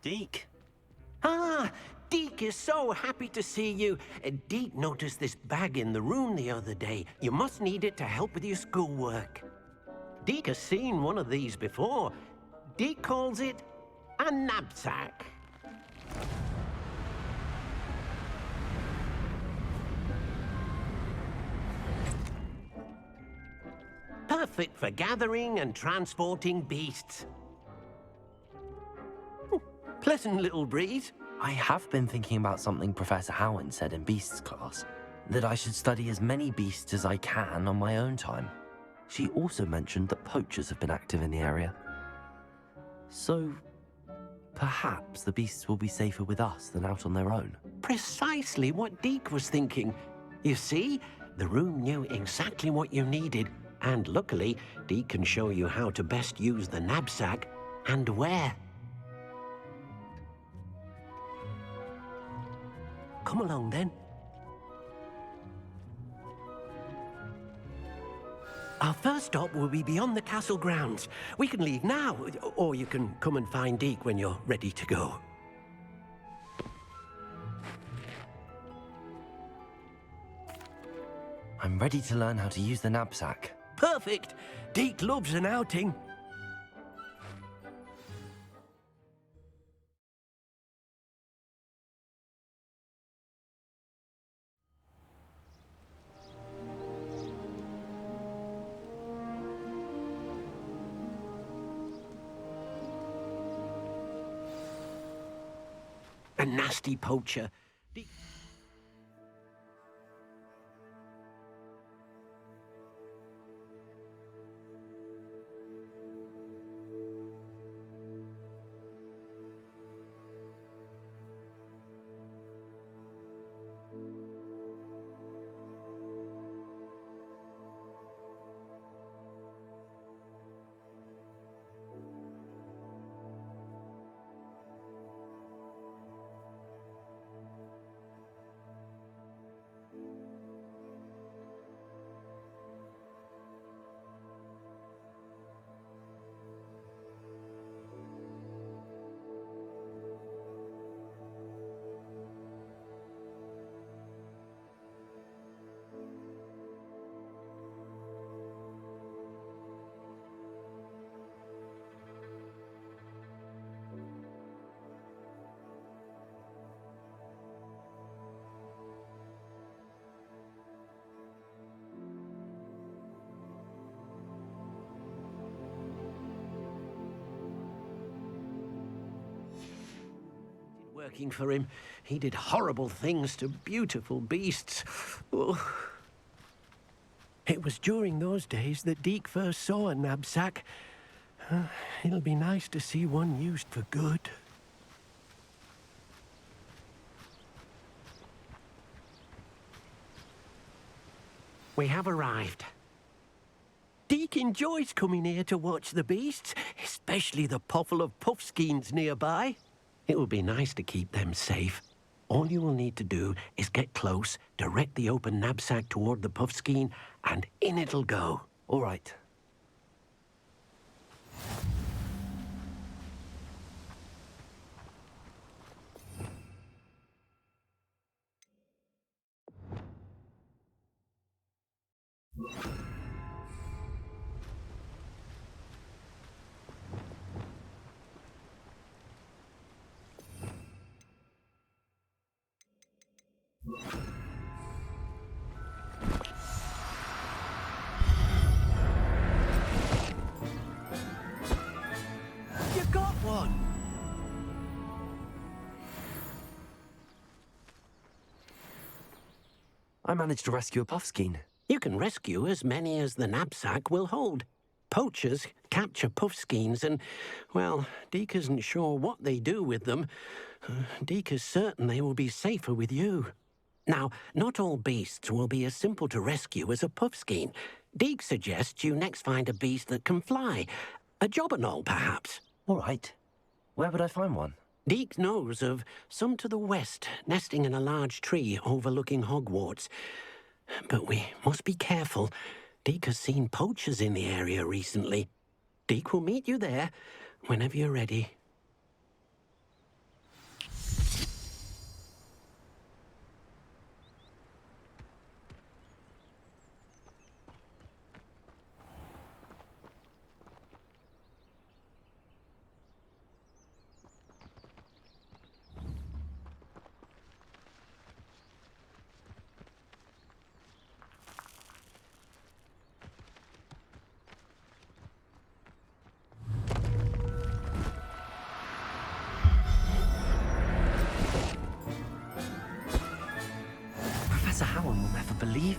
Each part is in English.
Deke. Ah, Deke is so happy to see you. Deke noticed this bag in the room the other day. You must need it to help with your schoolwork. Deke has seen one of these before. Deke calls it a knapsack. Perfect for gathering and transporting beasts. Pleasant little breeze. I have been thinking about something Professor Howard said in Beasts class, that I should study as many beasts as I can on my own time. She also mentioned that poachers have been active in the area. So, perhaps the beasts will be safer with us than out on their own. Precisely what Deke was thinking. You see, the room knew exactly what you needed, and luckily, Deke can show you how to best use the knapsack and where. Come along, then. Our first stop will be beyond the castle grounds. We can leave now, or you can come and find Deke when you're ready to go. I'm ready to learn how to use the knapsack. Perfect! Deke loves an outing. A nasty poacher. Working for him, he did horrible things to beautiful beasts. Oh. It was during those days that Deke first saw a knapsack. It'll be nice to see one used for good. We have arrived. Deke enjoys coming here to watch the beasts, especially the potful of puffskeins nearby. It will be nice to keep them safe. All you will need to do is get close, direct the open knapsack toward the puffskein, and in it'll go. All right. You got one! I managed to rescue a puffskein. You can rescue as many as the knapsack will hold. Poachers capture puffskeins and, well, Deke isn't sure what they do with them. Deke is certain they will be safer with you. Now, not all beasts will be as simple to rescue as a puffskein. Deke suggests you next find a beast that can fly. A jobberknoll, perhaps. All right. Where would I find one? Deke knows of some to the west, nesting in a large tree overlooking Hogwarts. But we must be careful. Deke has seen poachers in the area recently. Deke will meet you there whenever you're ready.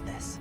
for this.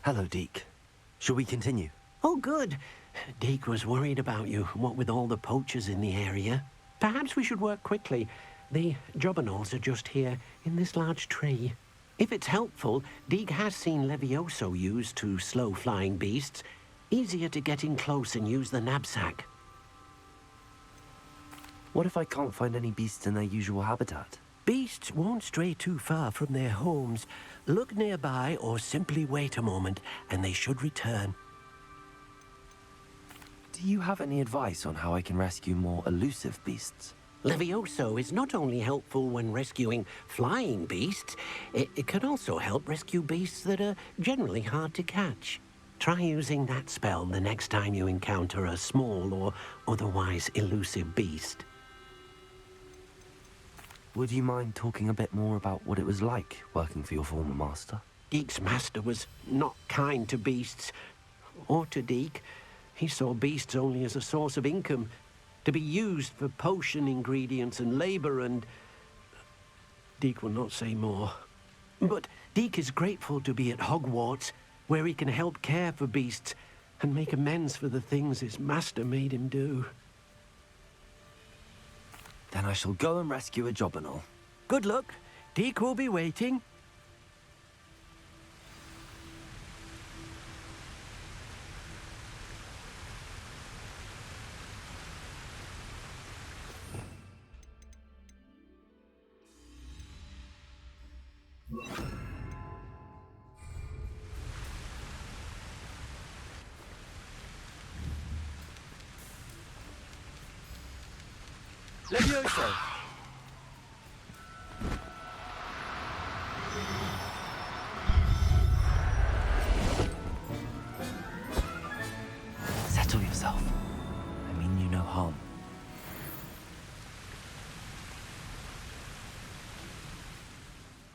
Hello, Deke. Shall we continue? Oh, good. Deke was worried about you, what with all the poachers in the area. Perhaps we should work quickly. The jobberknolls are just here, in this large tree. If it's helpful, Deke has seen Levioso used to slow flying beasts. Easier to get in close and use the knapsack. What if I can't find any beasts in their usual habitat? Beasts won't stray too far from their homes. Look nearby or simply wait a moment, and they should return. Do you have any advice on how I can rescue more elusive beasts? Levioso is not only helpful when rescuing flying beasts, it can also help rescue beasts that are generally hard to catch. Try using that spell the next time you encounter a small or otherwise elusive beast. Would you mind talking a bit more about what it was like working for your former master? Deke's master was not kind to beasts, or to Deke. He saw beasts only as a source of income, to be used for potion ingredients and labor, and Deke will not say more. But Deke is grateful to be at Hogwarts, where he can help care for beasts and make amends for the things his master made him do. Then I shall go and rescue a jobberknoll. Good luck. Deke will be waiting. Levioso! Settle yourself. I mean you no harm.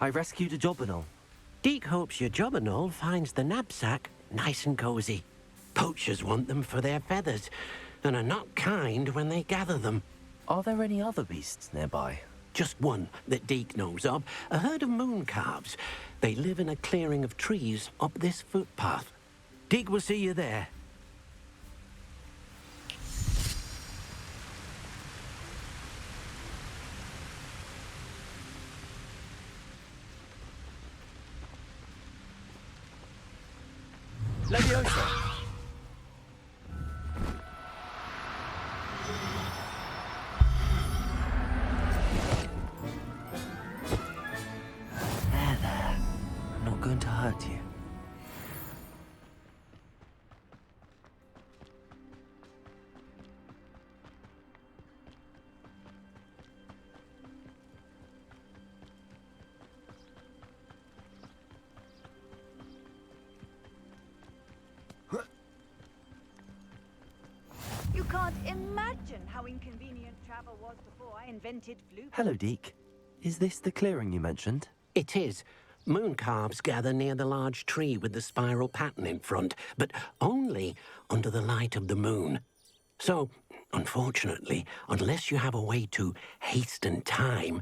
I rescued a jobberknoll. Deke hopes your jobberknoll finds the knapsack nice and cozy. Poachers want them for their feathers, and are not kind when they gather them. Are there any other beasts nearby? Just one that Deke knows of, a herd of moon calves. They live in a clearing of trees up this footpath. Deke will see you there. Levioso! There. I'm not going to hurt you. You can't imagine how inconvenient travel was before I invented flu. Hello, Deke. Is this the clearing you mentioned? It is. Moon calves gather near the large tree with the spiral pattern in front, but only under the light of the moon. So, unfortunately, unless you have a way to hasten time,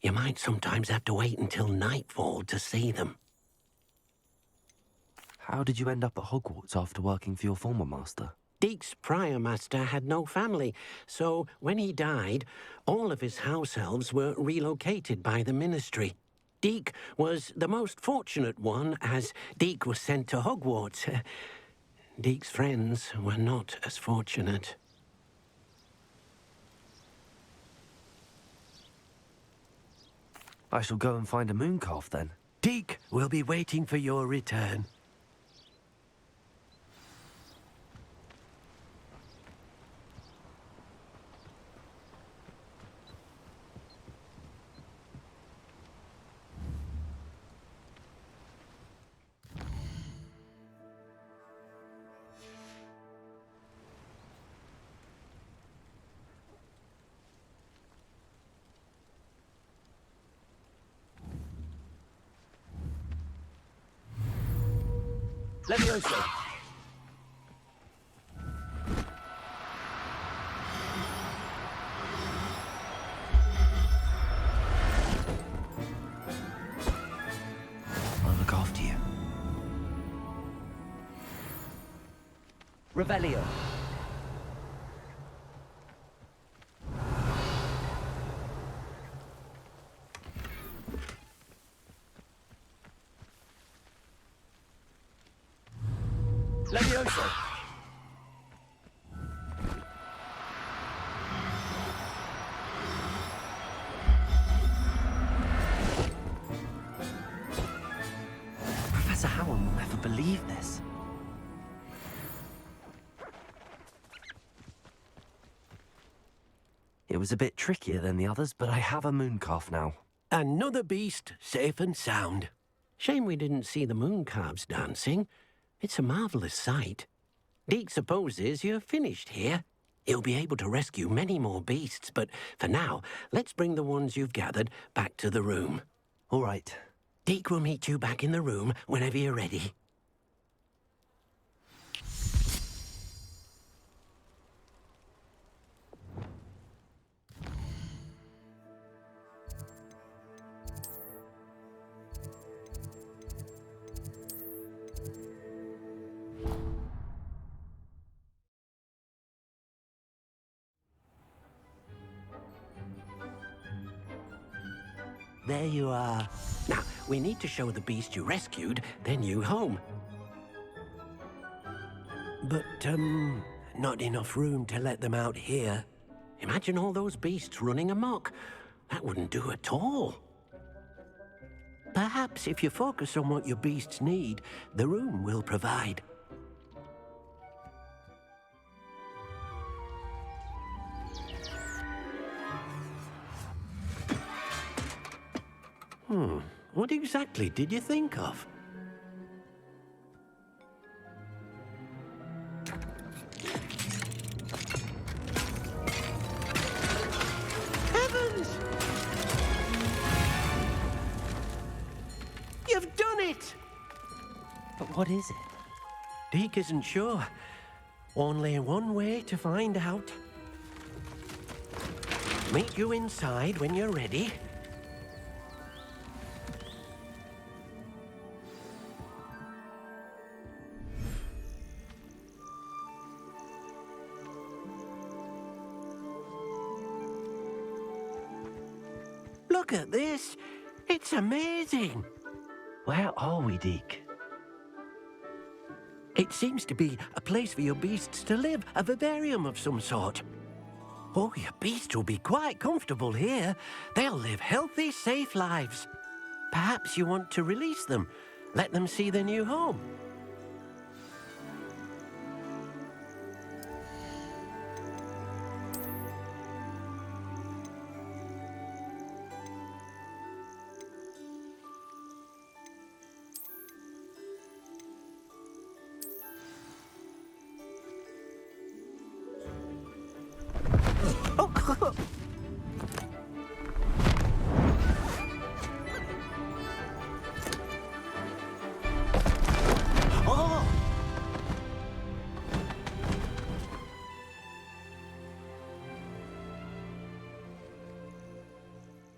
you might sometimes have to wait until nightfall to see them. How did you end up at Hogwarts after working for your former master? Deek's prior master had no family, so when he died, all of his house elves were relocated by the ministry. Deek was the most fortunate one, as Deek was sent to Hogwarts. Deek's friends were not as fortunate. I shall go and find a moon calf then. Deek will be waiting for your return. Levioso! I'll look after you. Revelio. Levioso. Professor Howard will never believe this. It was a bit trickier than the others, but I have a moon calf now. Another beast, safe and sound. Shame we didn't see the moon calves dancing. It's a marvelous sight. Deek supposes you're finished here. He'll be able to rescue many more beasts, but for now, let's bring the ones you've gathered back to the room. All right. Deek will meet you back in the room whenever you're ready. There you are. Now, we need to show the beast you rescued their new home. But, not enough room to let them out here. Imagine all those beasts running amok. That wouldn't do at all. Perhaps if you focus on what your beasts need, the room will provide. What exactly did you think of? Heavens! You've done it! But what is it? Deek isn't sure. Only one way to find out. Meet you inside when you're ready. Look at this. It's amazing. Where are we, Deek? It seems to be a place for your beasts to live, a vivarium of some sort. Oh, your beasts will be quite comfortable here. They'll live healthy, safe lives. Perhaps you want to release them, let them see their new home.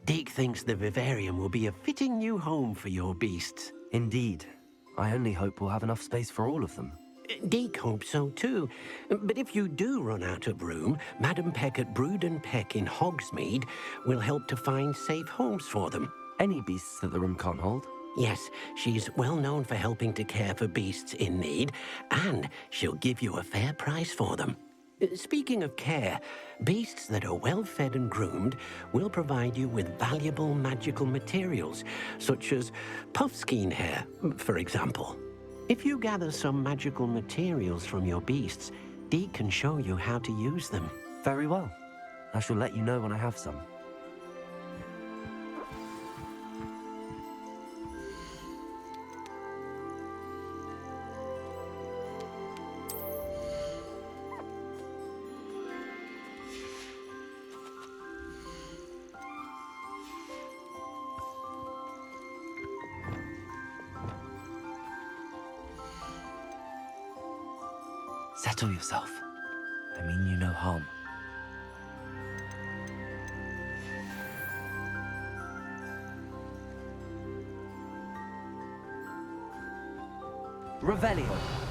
Deek thinks the vivarium will be a fitting new home for your beasts. Indeed. I only hope we'll have enough space for all of them. Deke hopes so too. But if you do run out of room, Madam Peck at Brood and Peck in Hogsmeade will help to find safe homes for them. Any beasts that the room can't hold? Yes, she's well known for helping to care for beasts in need, and she'll give you a fair price for them. Speaking of care, beasts that are well fed and groomed will provide you with valuable magical materials, such as puffskein hair, for example. If you gather some magical materials from your beasts, Deke can show you how to use them. Very well. I shall let you know when I have some. Settle yourself. I mean you no harm. Revelio.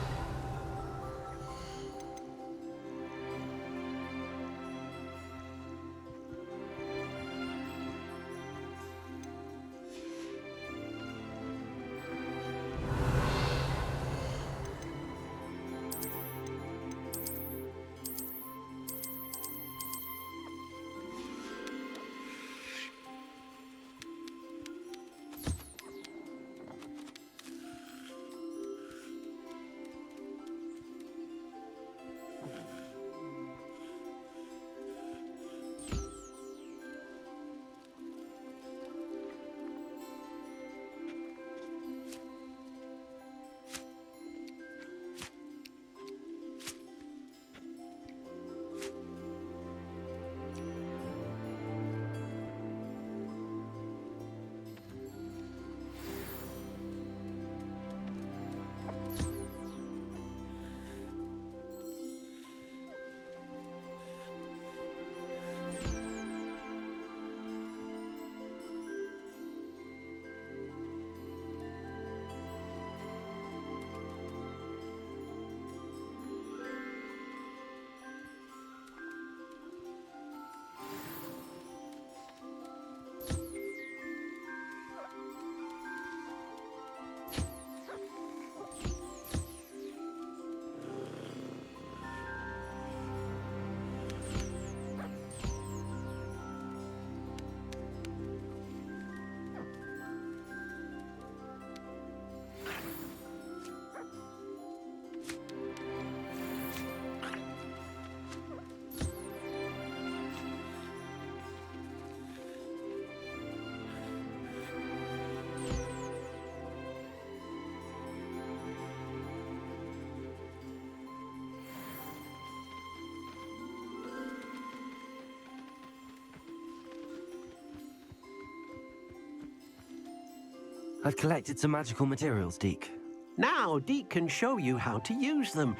I've collected some magical materials, Deke. Now Deke can show you how to use them.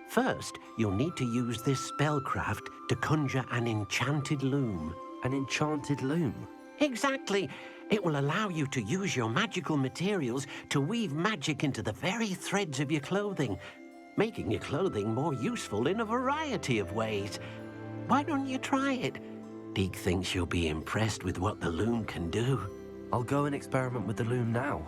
First, you'll need to use this spellcraft to conjure an enchanted loom. An enchanted loom? Exactly. It will allow you to use your magical materials to weave magic into the very threads of your clothing, making your clothing more useful in a variety of ways. Why don't you try it? Deke thinks you'll be impressed with what the loom can do. I'll go and experiment with the loom now.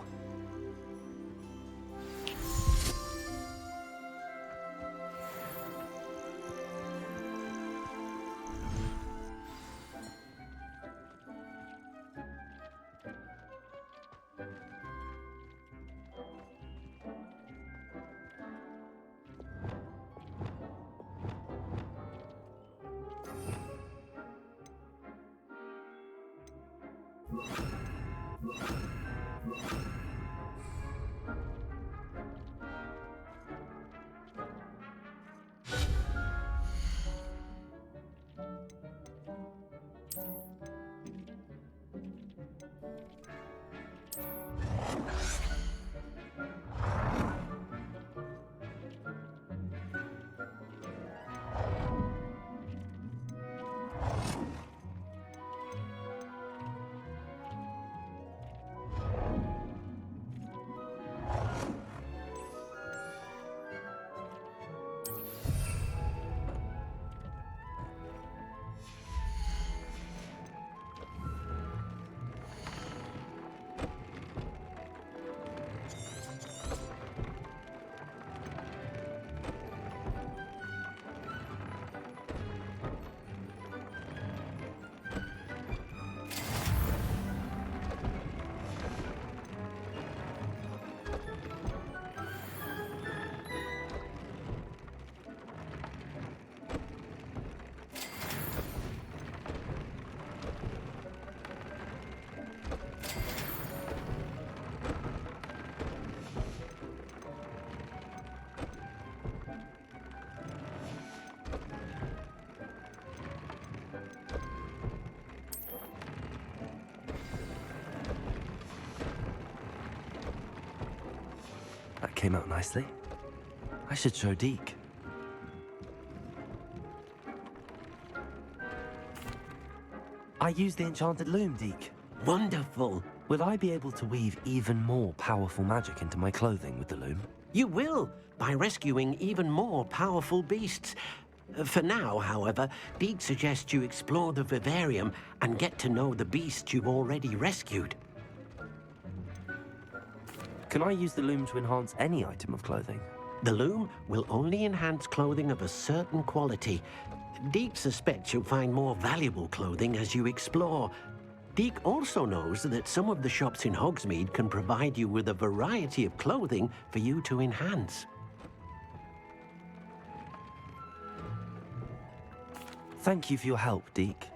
That came out nicely. I should show Deke. I used the enchanted loom, Deke. Wonderful. Will I be able to weave even more powerful magic into my clothing with the loom? You will, by rescuing even more powerful beasts. For now, however, Deke suggests you explore the vivarium and get to know the beasts you've already rescued. Can I use the loom to enhance any item of clothing? The loom will only enhance clothing of a certain quality. Deke suspects you'll find more valuable clothing as you explore. Deke also knows that some of the shops in Hogsmeade can provide you with a variety of clothing for you to enhance. Thank you for your help, Deke.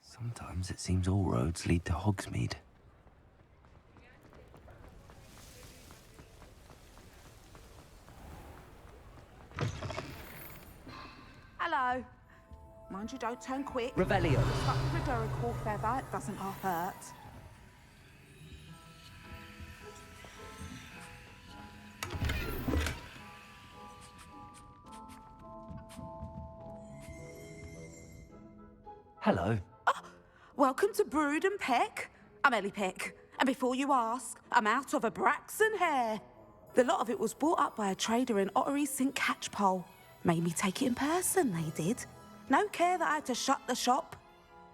Sometimes it seems all roads lead to Hogsmeade. Hello. Mind you don't turn quick. Revelio. Stuck with a Duracell feather, it doesn't half hurt. Hello. Welcome to Brood and Peck. I'm Ellie Peck. And before you ask, I'm out of a Braxton hair. The lot of it was bought up by a trader in Ottery St. Catchpole. Made me take it in person, they did. No care that I had to shut the shop.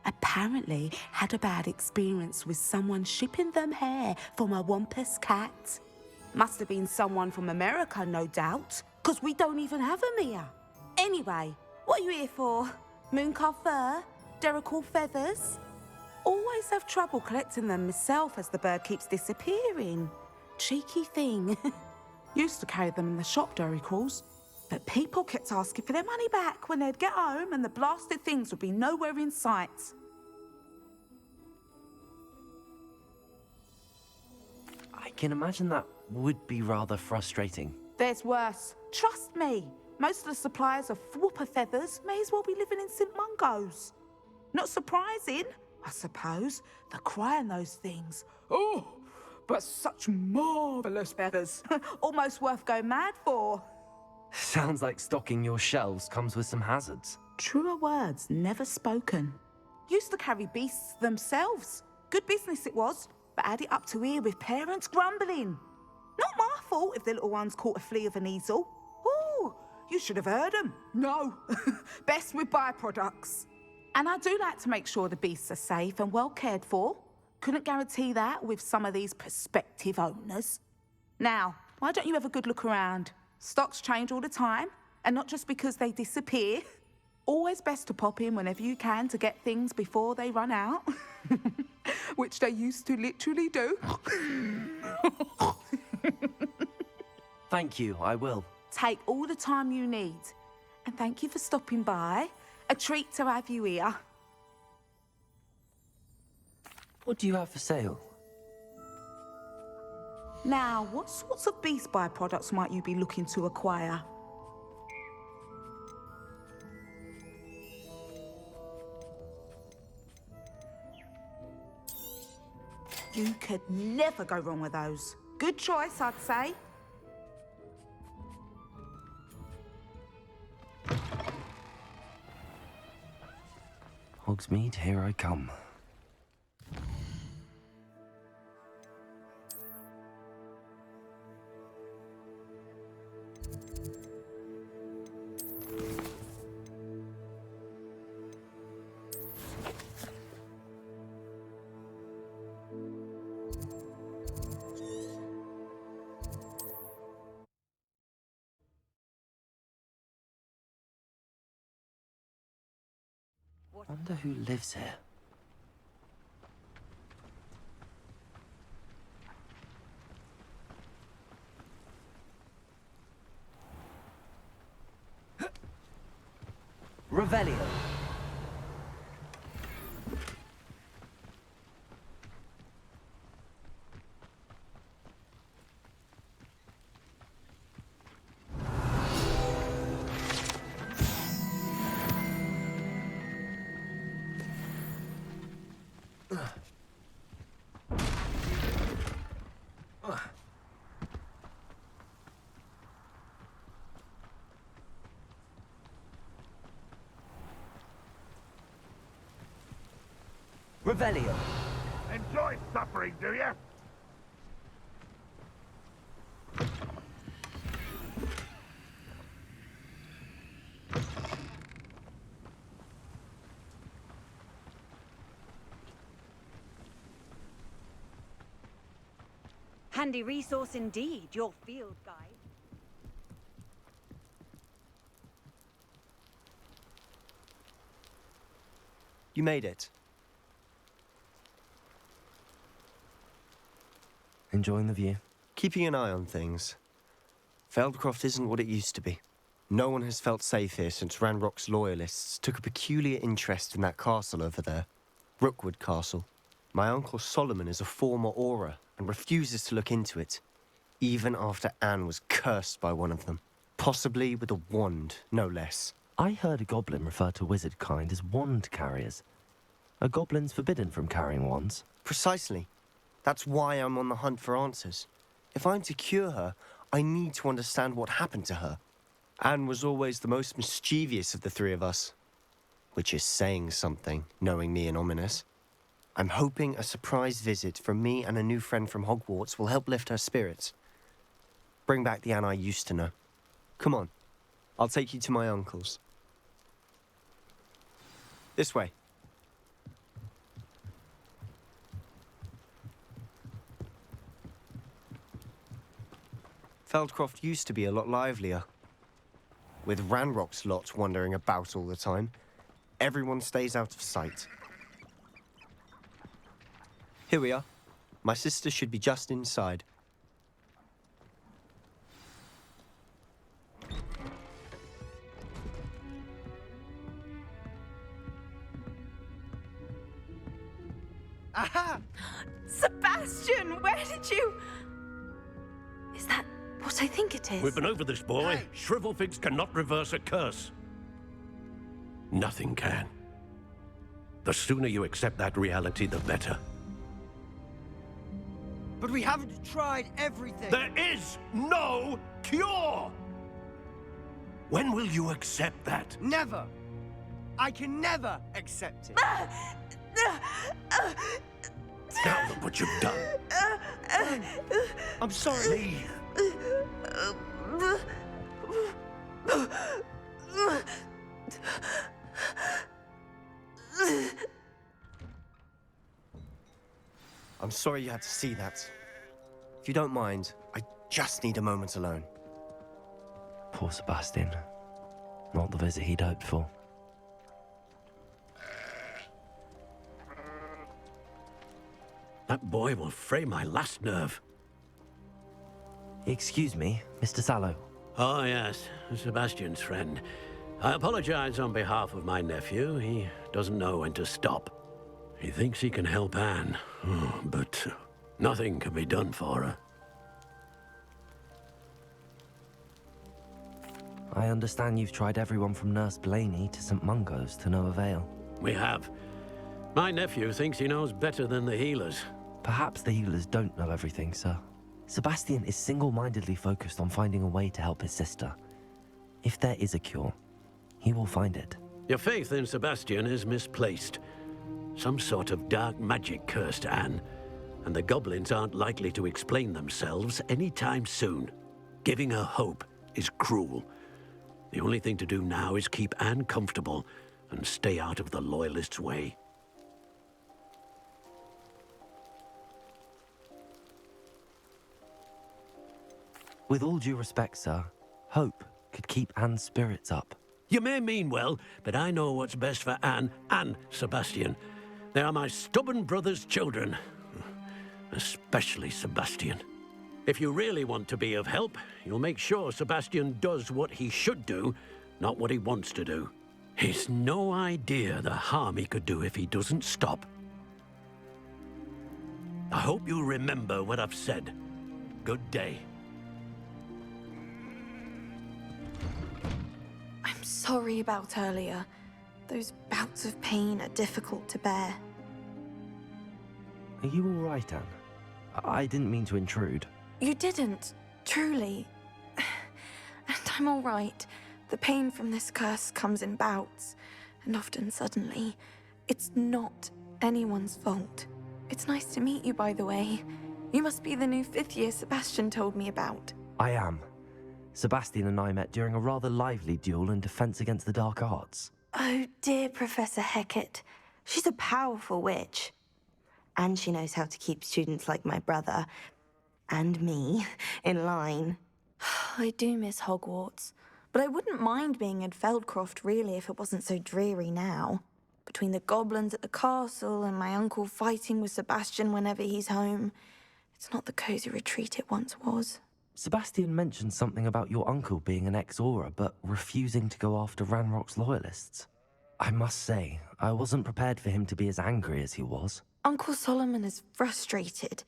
Apparently had a bad experience with someone shipping them hair for my Wampus cat. Must have been someone from America, no doubt, because we don't even have them here. Anyway, what are you here for? Mooncar fur? Duracell feathers? Always have trouble collecting them myself as the bird keeps disappearing. Cheeky thing. Used to carry them in the shop, Duracalls. But people kept asking for their money back when they'd get home and the blasted things would be nowhere in sight. I can imagine that would be rather frustrating. There's worse. Trust me. Most of the suppliers of whooper feathers may as well be living in St. Mungo's. Not surprising, I suppose, the cry in those things. Oh, but such marvellous feathers. Almost worth going mad for. Sounds like stocking your shelves comes with some hazards. Truer words never spoken. Used to carry beasts themselves. Good business it was, but had it up to here with parents grumbling. Not my fault if the little ones caught a flea of an easel. Ooh, you should have heard them. No, best with byproducts. And I do like to make sure the beasts are safe and well cared for. Couldn't guarantee that with some of these prospective owners. Now, why don't you have a good look around? Stocks change all the time, and not just because they disappear. Always best to pop in whenever you can to get things before they run out. Which they used to literally do. Thank you, I will. Take all the time you need. And thank you for stopping by. A treat to have you here. What do you have for sale? Now, what sorts of beast byproducts might you be looking to acquire? You could never go wrong with those. Good choice, I'd say. Hogsmeade, here I come. Wonder who lives here. Revelio. Revelio. Enjoy suffering, do you? Handy resource indeed, your field guide. You made it. Enjoying the view? Keeping an eye on things. Feldcroft isn't what it used to be. No one has felt safe here since Ranrock's loyalists took a peculiar interest in that castle over there. Rookwood Castle. My uncle Solomon is a former Auror and refuses to look into it, even after Anne was cursed by one of them. Possibly with a wand, no less. I heard a goblin refer to wizard kind as wand carriers. Are goblins forbidden from carrying wands? Precisely. That's why I'm on the hunt for answers. If I'm to cure her, I need to understand what happened to her. Anne was always the most mischievous of the three of us. Which is saying something, knowing me and Ominous. I'm hoping a surprise visit from me and a new friend from Hogwarts will help lift her spirits. Bring back the Anne I used to know. Come on, I'll take you to my uncle's. This way. Feldcroft used to be a lot livelier. With Ranrock's lot wandering about all the time, everyone stays out of sight. Here we are. My sister should be just inside. Aha! Sebastian, where did you... Is that what I think it is? We've been over this, boy. Hey. Shrivelfigs cannot reverse a curse. Nothing can. The sooner you accept that reality, the better. But we haven't tried everything. There is no cure! When will you accept that? Never. I can never accept it. Now look what you've done. I'm sorry. I'm sorry you had to see that. If you don't mind, I just need a moment alone. Poor Sebastian. Not the visit he'd hoped for. That boy will fray my last nerve. Excuse me, Mr. Sallow. Oh, yes, Sebastian's friend. I apologize on behalf of my nephew. He doesn't know when to stop. He thinks he can help Anne, but nothing can be done for her. I understand you've tried everyone from Nurse Blaney to St. Mungo's to no avail. We have. My nephew thinks he knows better than the healers. Perhaps the healers don't know everything, sir. Sebastian is single-mindedly focused on finding a way to help his sister. If there is a cure, he will find it. Your faith in Sebastian is misplaced. Some sort of dark magic cursed Anne, and the goblins aren't likely to explain themselves anytime soon. Giving her hope is cruel. The only thing to do now is keep Anne comfortable and stay out of the Loyalists' way. With all due respect, sir, hope could keep Anne's spirits up. You may mean well, but I know what's best for Anne and Sebastian. They are my stubborn brother's children. Especially Sebastian. If you really want to be of help, you'll make sure Sebastian does what he should do, not what he wants to do. He's no idea the harm he could do if he doesn't stop. I hope you remember what I've said. Good day. I'm sorry about earlier. Those bouts of pain are difficult to bear. Are you all right, Anne? I didn't mean to intrude. You didn't, truly. And I'm all right. The pain from this curse comes in bouts, and often suddenly. It's not anyone's fault. It's nice to meet you, by the way. You must be the new 5th year Sebastian told me about. I am. Sebastian and I met during a rather lively duel in Defense Against the Dark Arts. Oh, dear Professor Hecat. She's a powerful witch. And she knows how to keep students like my brother, and me, in line. I do miss Hogwarts, but I wouldn't mind being in Feldcroft, really, if it wasn't so dreary now. Between the goblins at the castle and my uncle fighting with Sebastian whenever he's home, it's not the cozy retreat it once was. Sebastian mentioned something about your uncle being an ex-Auror, but refusing to go after Ranrock's loyalists. I must say, I wasn't prepared for him to be as angry as he was. Uncle Solomon is frustrated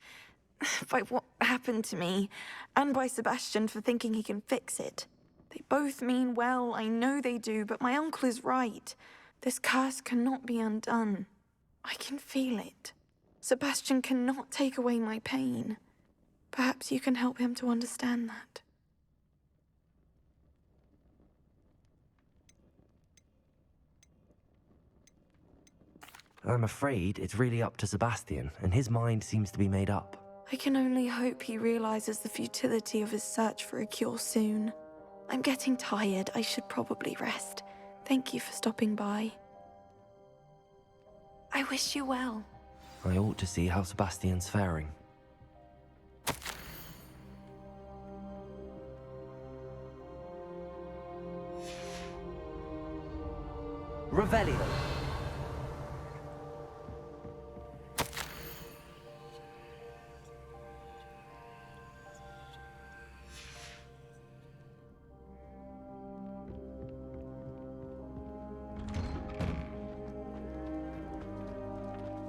by what happened to me, and by Sebastian for thinking he can fix it. They both mean well, I know they do, but my uncle is right. This curse cannot be undone. I can feel it. Sebastian cannot take away my pain. Perhaps you can help him to understand that. I'm afraid it's really up to Sebastian, and his mind seems to be made up. I can only hope he realizes the futility of his search for a cure soon. I'm getting tired. I should probably rest. Thank you for stopping by. I wish you well. I ought to see how Sebastian's faring. Revelio.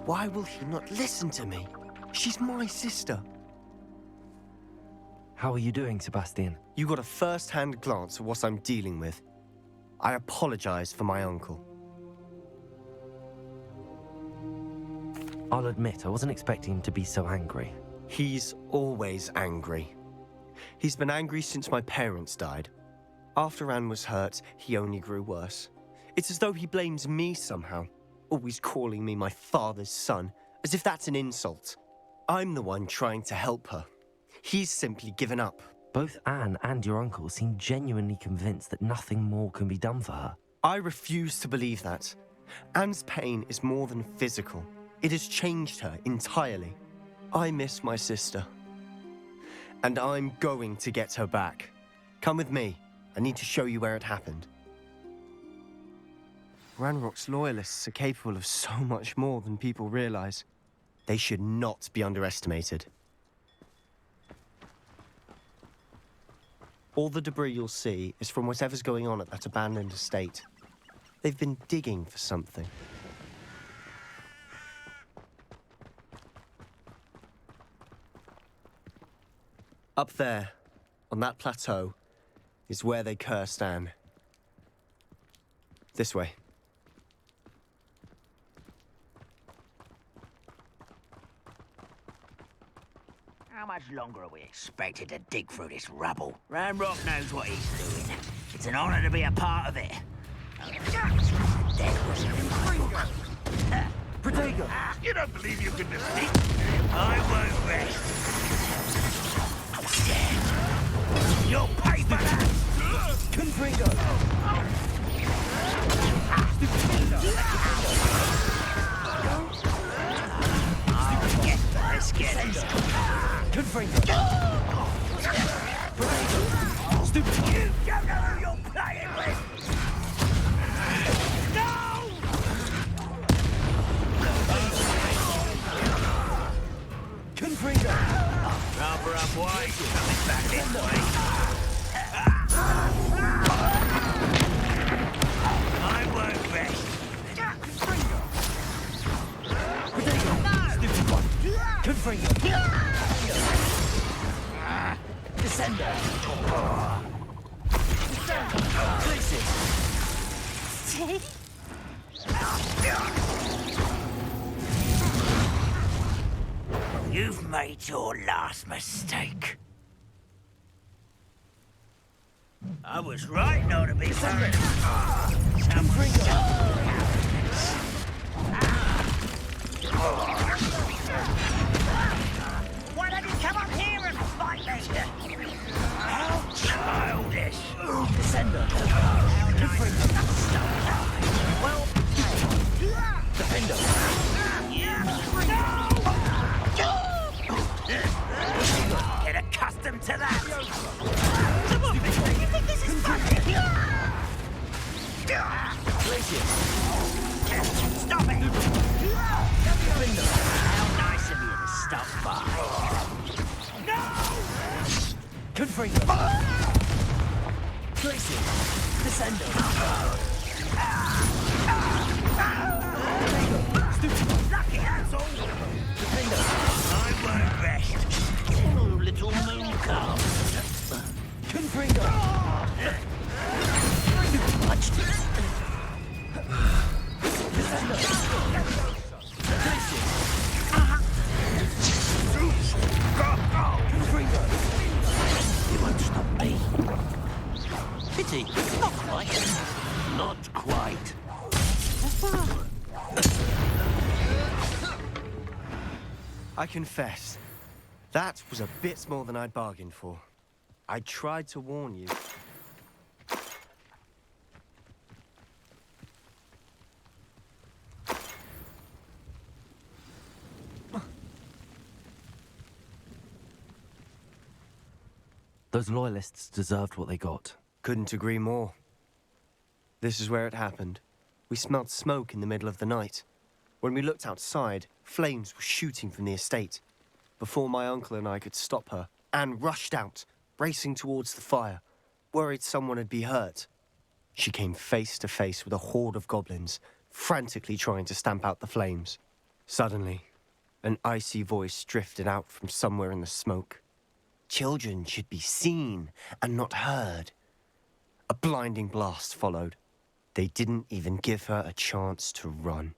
Why will he not listen to me? She's my sister. How are you doing, Sebastian? You got a first-hand glance at what I'm dealing with. I apologize for my uncle. I'll admit, I wasn't expecting him to be so angry. He's always angry. He's been angry since my parents died. After Anne was hurt, he only grew worse. It's as though he blames me somehow, always calling me my father's son, as if that's an insult. I'm the one trying to help her. He's simply given up. Both Anne and your uncle seem genuinely convinced that nothing more can be done for her. I refuse to believe that. Anne's pain is more than physical. It has changed her entirely. I miss my sister. And I'm going to get her back. Come with me. I need to show you where it happened. Ranrock's loyalists are capable of so much more than people realize. They should not be underestimated. All the debris you'll see is from whatever's going on at that abandoned estate. They've been digging for something. Up there, on that plateau, is where they cursed Anne. This way. How much longer are we expected to dig through this rubble? Ranrock knows what he's doing. It's an honor to be a part of it. Protego! You don't believe you can defeat? I won't rest. You'll pay for that! Confringo! Let's get this. Confringo! Stupid! You don't know who you're playing with! No! Confringo! Rubber up wide, coming back this way. I won't rest. Stupid one! Confringo! Descender! Places! You've made your last mistake. I was right not to be worried. Why don't you come up here and fight me? How childish! Descender! Well, Defender! get accustomed to that! You think this is funny? Stop it! How nice of you to stop by. No! Confringo! Placing! Descender! Lucky, that's all! Defender! I won't rest. Oh, little moon calf. Confringo! Watched it. Defender! Placing! Confringo! You won't stop me. Pity. Not quite. Not quite. I confess, that was a bit more than I'd bargained for. I tried to warn you. Those loyalists deserved what they got. Couldn't agree more. This is where it happened. We smelled smoke in the middle of the night. When we looked outside, flames were shooting from the estate. Before my uncle and I could stop her, Anne rushed out, racing towards the fire, worried someone would be hurt. She came face to face with a horde of goblins, frantically trying to stamp out the flames. Suddenly, an icy voice drifted out from somewhere in the smoke. Children should be seen and not heard. A blinding blast followed. They didn't even give her a chance to run.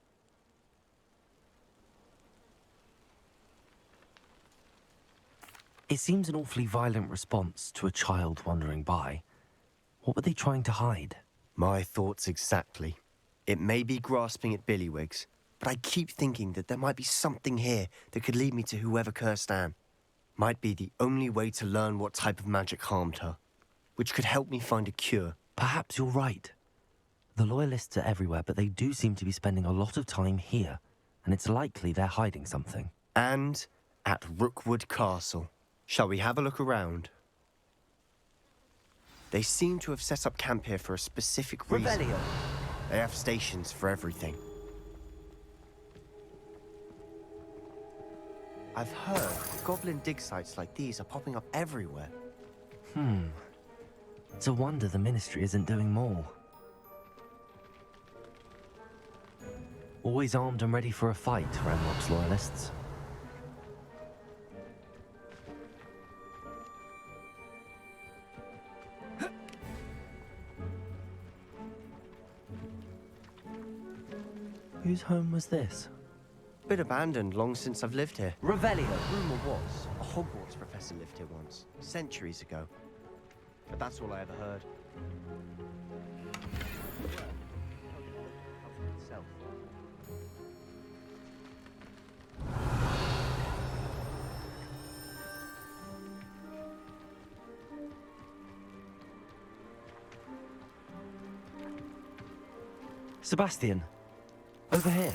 It seems an awfully violent response to a child wandering by. What were they trying to hide? My thoughts exactly. It may be grasping at Billywigs, but I keep thinking that there might be something here that could lead me to whoever cursed Anne. Might be the only way to learn what type of magic harmed her, which could help me find a cure. Perhaps you're right. The Loyalists are everywhere, but they do seem to be spending a lot of time here, and it's likely they're hiding something. And at Rookwood Castle. Shall we have a look around? They seem to have set up camp here for a specific reason. Revelio. They have stations for everything. I've heard goblin dig sites like these are popping up everywhere. It's a wonder the Ministry isn't doing more. Always armed and ready for a fight, Ranrock's Loyalists. Whose home was this? Bit abandoned long since I've lived here. Revelio. Rumor was a Hogwarts professor lived here once, centuries ago. But that's all I ever heard. Sebastian, over here.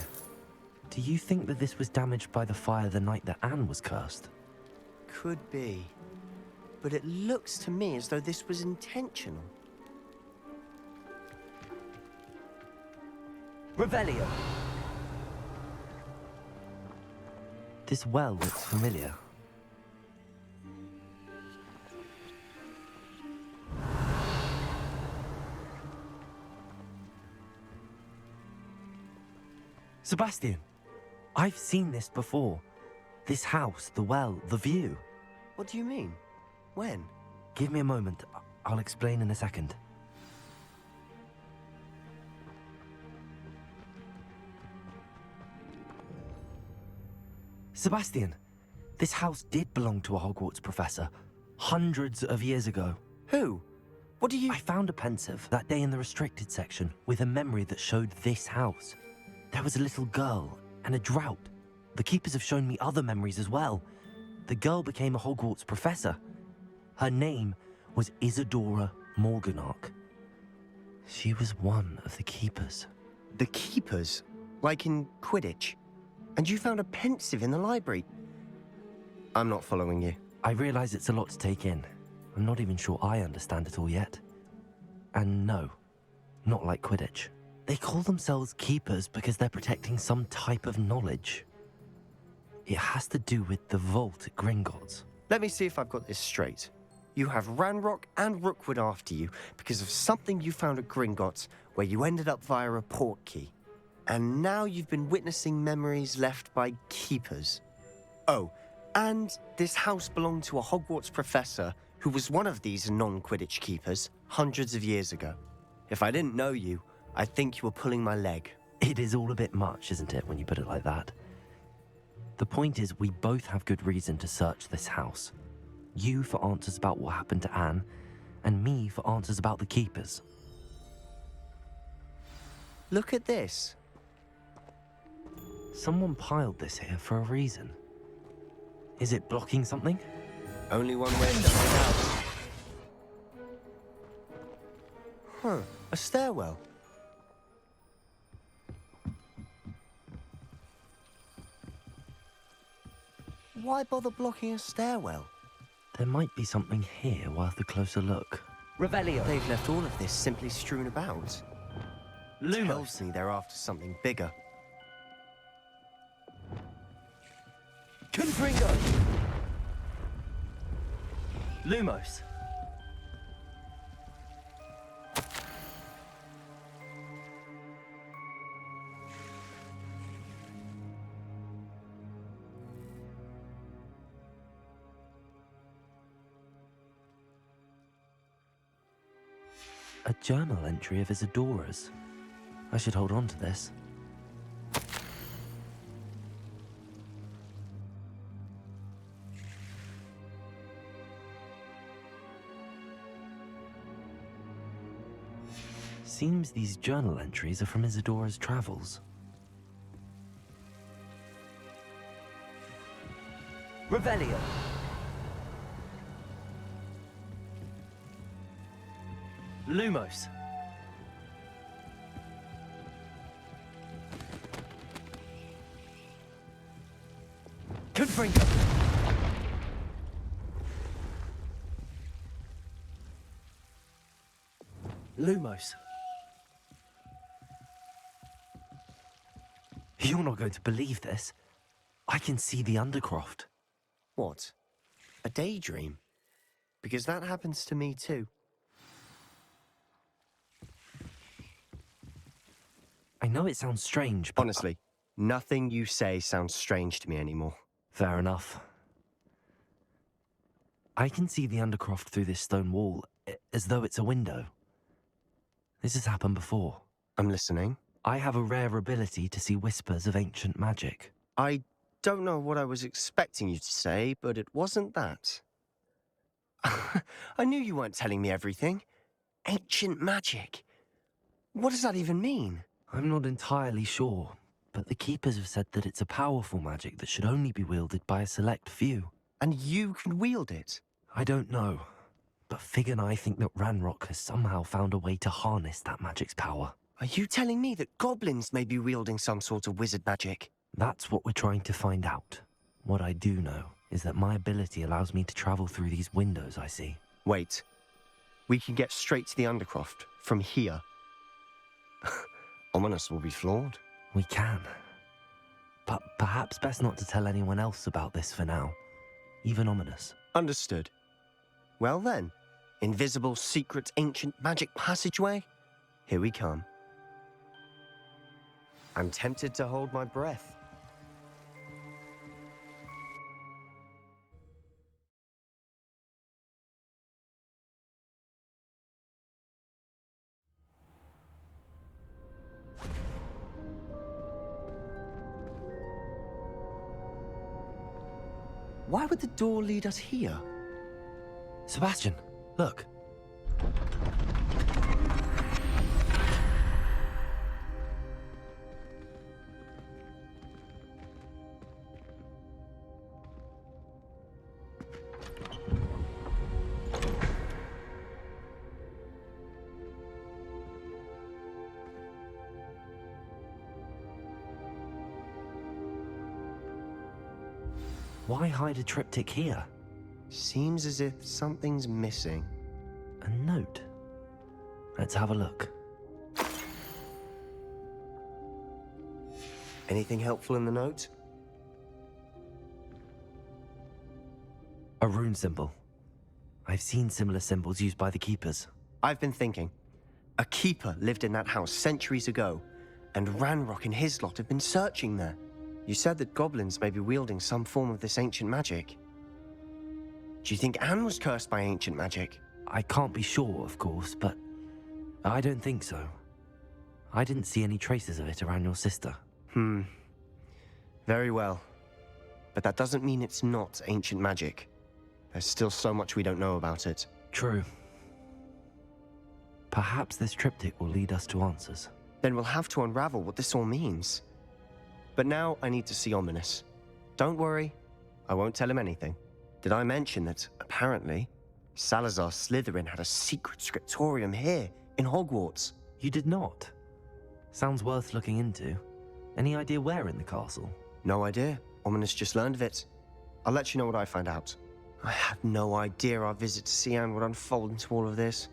Do you think that this was damaged by the fire the night that Anne was cursed? Could be. But it looks to me as though this was intentional. Revelio. This well looks familiar. Sebastian, I've seen this before. This house, the well, the view. What do you mean? When? Give me a moment. I'll explain in a second. Sebastian, this house did belong to a Hogwarts professor, hundreds of years ago. Who? What do you... I found a pensive that day in the restricted section with a memory that showed this house. There was a little girl and a drought. The keepers have shown me other memories as well. The girl became a Hogwarts professor. Her name was Isadora Morganach. She was one of the keepers. The keepers? Like in Quidditch? And you found a pensive in the library? I'm not following you. I realize it's a lot to take in. I'm not even sure I understand it all yet. And no, not like Quidditch. They call themselves keepers because they're protecting some type of knowledge. It has to do with the vault at Gringotts. Let me see if I've got this straight. You have Ranrock and Rookwood after you because of something you found at Gringotts where you ended up via a portkey. And now you've been witnessing memories left by keepers. Oh, and this house belonged to a Hogwarts professor who was one of these non-Quidditch keepers hundreds of years ago. If I didn't know you, I think you were pulling my leg. It is all a bit much, isn't it, when you put it like that? The point is, we both have good reason to search this house. You for answers about what happened to Anne, and me for answers about the keepers. Look at this. Someone piled this here for a reason. Is it blocking something? Only one way to find out. Huh, a stairwell. Why bother blocking a stairwell? There might be something here worth a closer look. Revelio. They've left all of this simply strewn about. Lumos. Tells me they're after something bigger. Confringo! Lumos. A journal entry of Isadora's. I should hold on to this. Seems these journal entries are from Isadora's travels. Revelio. Lumos. Confringo. Lumos. You're not going to believe this. I can see the Undercroft. What? A daydream? Because that happens to me too. I know it sounds strange, but... Honestly, nothing you say sounds strange to me anymore. Fair enough. I can see the Undercroft through this stone wall, as though it's a window. This has happened before. I'm listening. I have a rare ability to see whispers of ancient magic. I don't know what I was expecting you to say, but it wasn't that. I knew you weren't telling me everything. Ancient magic. What does that even mean? I'm not entirely sure, but the Keepers have said that it's a powerful magic that should only be wielded by a select few. And you can wield it? I don't know, but Fig and I think that Ranrock has somehow found a way to harness that magic's power. Are you telling me that goblins may be wielding some sort of wizard magic? That's what we're trying to find out. What I do know is that my ability allows me to travel through these windows I see. Wait. We can get straight to the Undercroft from here. Ominous will be floored. We can. But perhaps best not to tell anyone else about this for now. Even Ominous. Understood. Well then, invisible, secret, ancient magic passageway? Here we come. I'm tempted to hold my breath. Why would the door lead us here? Sebastian, look. Why hide a triptych here? Seems as if something's missing. A note. Let's have a look. Anything helpful in the note? A rune symbol. I've seen similar symbols used by the Keepers. I've been thinking. A keeper lived in that house centuries ago, and Ranrock and his lot have been searching there. You said that goblins may be wielding some form of this ancient magic. Do you think Anne was cursed by ancient magic? I can't be sure, of course, but I don't think so. I didn't see any traces of it around your sister. Very well. But that doesn't mean it's not ancient magic. There's still so much we don't know about it. True. Perhaps this triptych will lead us to answers. Then we'll have to unravel what this all means. But now I need to see Ominous. Don't worry, I won't tell him anything. Did I mention that, apparently, Salazar Slytherin had a secret scriptorium here, in Hogwarts? You did not? Sounds worth looking into. Any idea where in the castle? No idea. Ominous just learned of it. I'll let you know what I find out. I had no idea our visit to see Anne would unfold into all of this.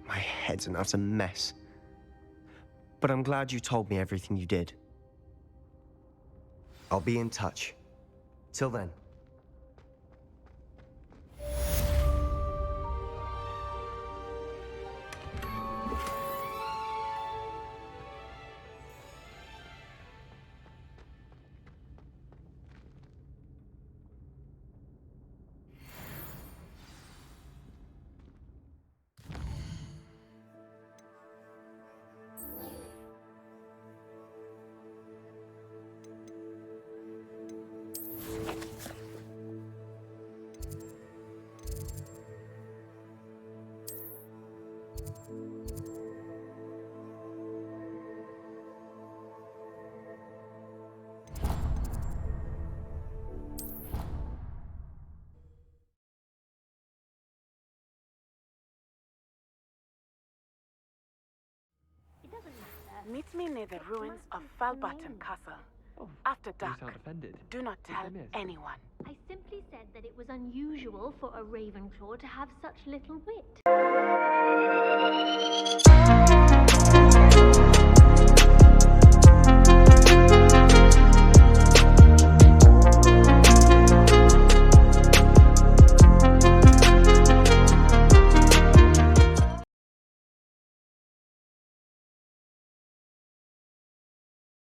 My head's an utter mess. But I'm glad you told me everything you did. I'll be in touch. Till then. Meet me near the ruins of Falbutton Castle. After dark. Do not tell anyone. I simply said that it was unusual for a Ravenclaw to have such little wit.